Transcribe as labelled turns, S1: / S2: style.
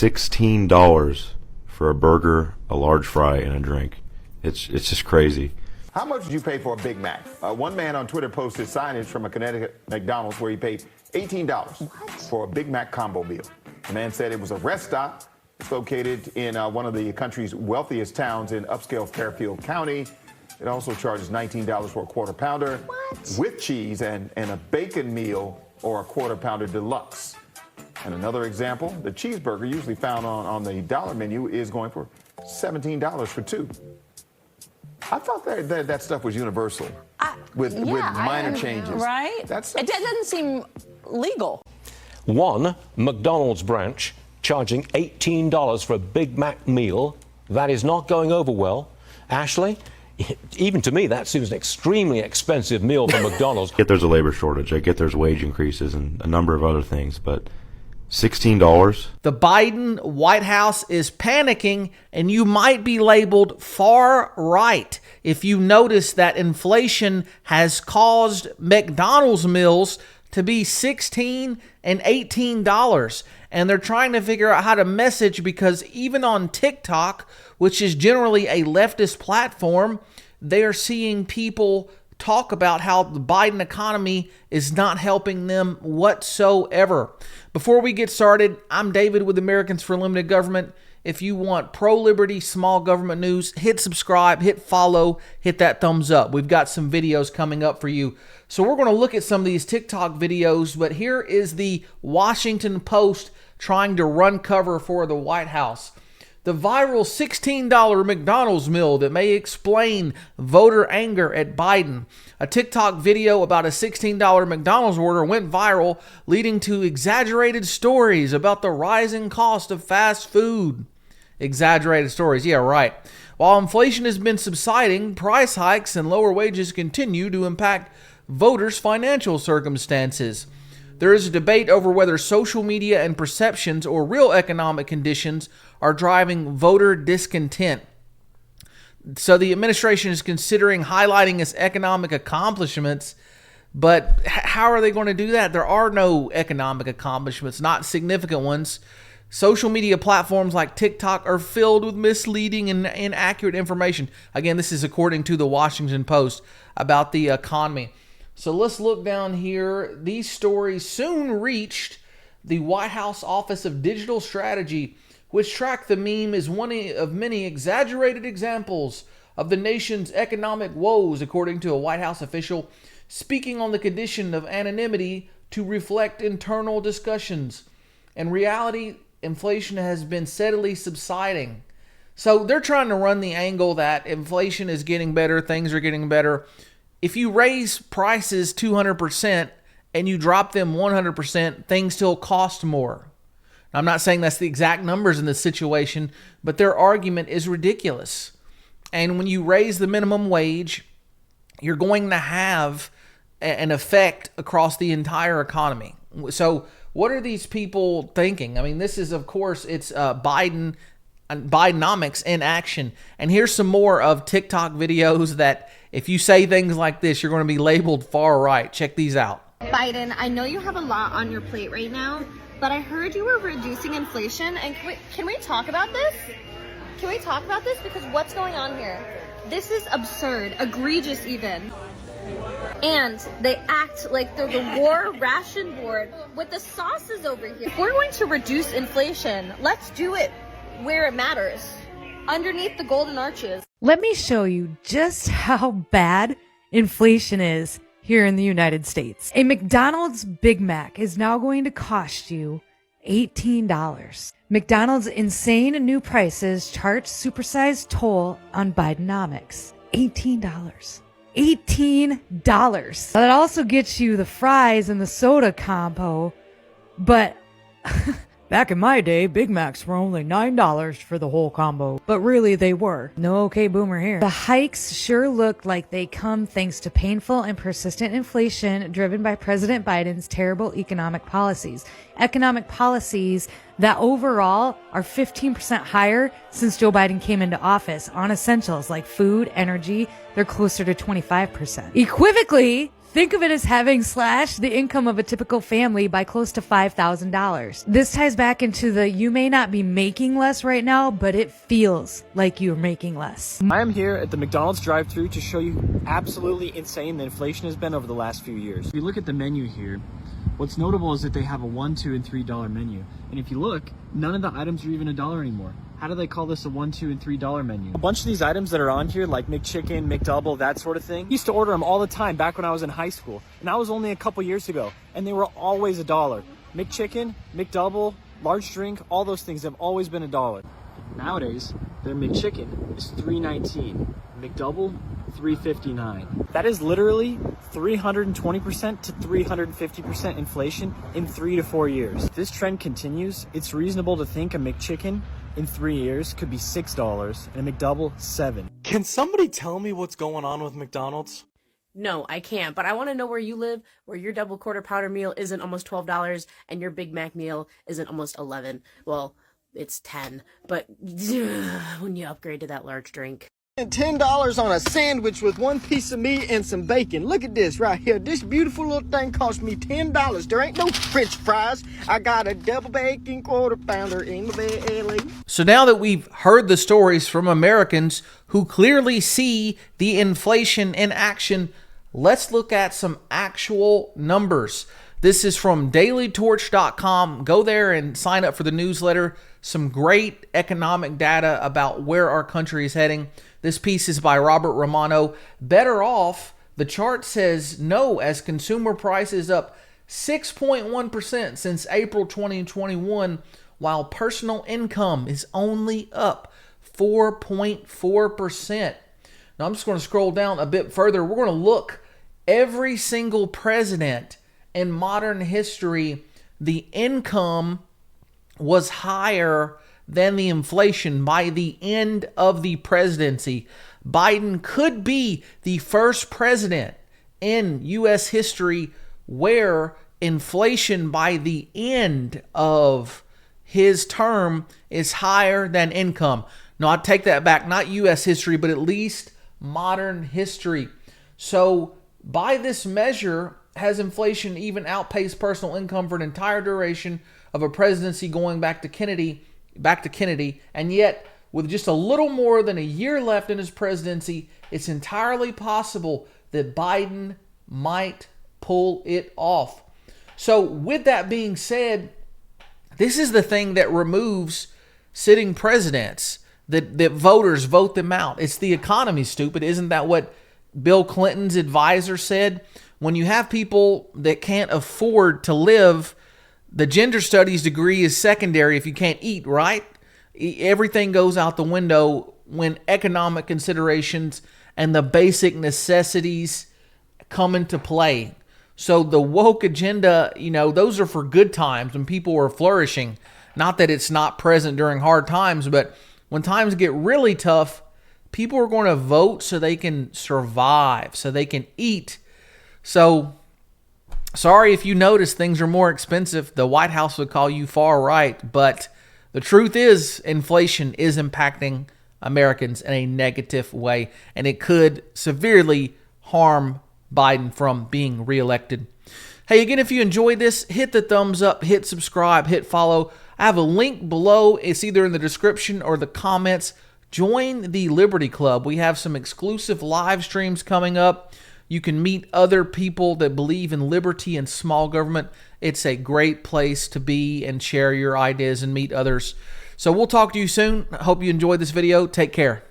S1: $16 for a burger, a large fry, and a drink. It's just crazy.
S2: How much did you pay for a Big Mac? One man on Twitter posted signage from a Connecticut McDonald's where he paid $18 for a Big Mac combo meal. The man said it was a rest stop. It's located in one of the country's wealthiest towns in upscale Fairfield County. It also charges $19 for a quarter pounder with cheese and a bacon meal or a quarter pounder deluxe. And another example, the cheeseburger usually found on the dollar menu is going for $17 for two. I thought that stuff was universal with minor changes.
S3: Right? It doesn't seem legal.
S4: One McDonald's branch charging $18 for a Big Mac meal. That is not going over well. Ashley, even to me, that seems an extremely expensive meal for McDonald's.
S1: I get there's a labor shortage. I get there's wage increases and a number of other things, but $16?
S5: The Biden White House is panicking, and you might be labeled far right if you notice that inflation has caused McDonald's meals to be $16 and $18. And they're trying to figure out how to message, because even on TikTok, which is generally a leftist platform, they are seeing people talk about how the Biden economy is not helping them whatsoever. Before we get started, I'm David with Americans for Limited Government. If you want pro-liberty, small government news, hit subscribe, hit follow, hit that thumbs up. We've got some videos coming up for you. So we're going to look at some of these TikTok videos, but here is the Washington Post trying to run cover for the White House. The viral $16 McDonald's meal that may explain voter anger at Biden. A TikTok video about a $16 McDonald's order went viral, leading to exaggerated stories about the rising cost of fast food. Exaggerated stories, yeah, right. While inflation has been subsiding, price hikes and lower wages continue to impact voters' financial circumstances. There is a debate over whether social media and perceptions or real economic conditions are driving voter discontent. So the administration is considering highlighting its economic accomplishments, but how are they going to do that? There are no economic accomplishments, not significant ones. Social media platforms like TikTok are filled with misleading and inaccurate information. Again, this is according to the Washington Post about the economy. So let's look down here. These stories soon reached the White House Office of Digital Strategy, which tracked the meme as one of many exaggerated examples of the nation's economic woes, according to a White House official speaking on the condition of anonymity to reflect internal discussions. In reality, inflation has been steadily subsiding. So they're trying to run the angle that inflation is getting better, things are getting better. If you raise prices 200% and you drop them 100%, things still cost more. I'm not saying that's the exact numbers in this situation, but their argument is ridiculous. And when you raise the minimum wage, you're going to have an effect across the entire economy. So what are these people thinking? I mean, this is, of course, it's Bidenomics in action. And here's some more of TikTok videos that if you say things like this, you're going to be labeled far right. Check these out.
S6: Biden, I know you have a lot on your plate right now, but I heard you were reducing inflation, and can we talk about this? Can we talk about this? Because what's going on here? This is absurd, egregious even. And they act like they're the war ration board with the sauces over here. If we're going to reduce inflation, let's do it where it matters, underneath the golden arches.
S7: Let me show you just how bad inflation is here in the United States. A McDonald's Big Mac is now going to cost you $18. McDonald's insane new prices charge supersized toll on Bidenomics. $18. $18. That also gets you the fries and the soda combo, but back in my day, Big Macs were only $9 for the whole combo. But really, they were. No okay boomer here. The hikes sure look like they come thanks to painful and persistent inflation driven by President Biden's terrible economic policies. Economic policies that overall are 15% higher since Joe Biden came into office. On essentials like food, energy, they're closer to 25%. Equivocally, Think of it as having slashed the income of a typical family by close to $5,000. This ties back into the you may not be making less right now, but it feels like you're making less.
S8: I am here at the McDonald's drive-thru to show you absolutely insane the inflation has been over the last few years. If you look at the menu here, what's notable is that they have a $1, $2, and $3 menu. And if you look, none of the items are even $1 anymore. How do they call this a $1, $2, and $3 menu? A bunch of these items that are on here, like McChicken, McDouble, that sort of thing, I used to order them all the time back when I was in high school. And that was only a couple years ago. And they were always $1. McChicken, McDouble, large drink, all those things have always been $1. Nowadays, their McChicken is $3.19. McDouble, $3.59. That is literally 320% to 350% inflation in 3 to 4 years. If this trend continues, it's reasonable to think a McChicken in 3 years could be $6 and a McDouble $7.
S9: Can somebody tell me what's going on with McDonald's?
S10: No, I can't, but I want to know where you live, where your double quarter pounder meal isn't almost $12 and your Big Mac meal isn't almost $11. Well, it's 10, but when you upgrade to that large drink.
S11: $10 on a sandwich with one piece of meat and some bacon. Look at this right here. This beautiful little thing cost me $10. There ain't no French fries. I got a double bacon quarter pounder in the belly.
S5: So now that we've heard the stories from Americans who clearly see the inflation in action, let's look at some actual numbers. This is from dailytorch.com. Go there and sign up for the newsletter. Some great economic data about where our country is heading. This piece is by Robert Romano. Better off, the chart says no, as consumer prices up 6.1% since April 2021, while personal income is only up 4.4%. Now I'm just going to scroll down a bit further. We're going to look every single president in modern history, the income was higher than the inflation by the end of the presidency. Biden could be the first president in U.S. history where inflation by the end of his term is higher than income. No, I take that back. Not U.S. history, but at least modern history. So by this measure, has inflation even outpaced personal income for an entire duration of a presidency going back to Kennedy, and yet with just a little more than a year left in his presidency, it's entirely possible that Biden might pull it off. So with that being said, this is the thing that removes sitting presidents, that voters vote them out. It's the economy, stupid. Isn't that what Bill Clinton's advisor said? When you have people that can't afford to live, the gender studies degree is secondary if you can't eat, right? Everything goes out the window when economic considerations and the basic necessities come into play. So the woke agenda, those are for good times when people are flourishing. Not that it's not present during hard times, but when times get really tough, people are going to vote so they can survive, so they can eat. So, sorry if you notice things are more expensive. The White House would call you far right, but the truth is inflation is impacting Americans in a negative way, and it could severely harm Biden from being reelected. Hey, again, if you enjoyed this, hit the thumbs up, hit subscribe, hit follow. I have a link below. It's either in the description or the comments. Join the Liberty Club. We have some exclusive live streams coming up. You can meet other people that believe in liberty and small government. It's a great place to be and share your ideas and meet others. So we'll talk to you soon. I hope you enjoyed this video. Take care.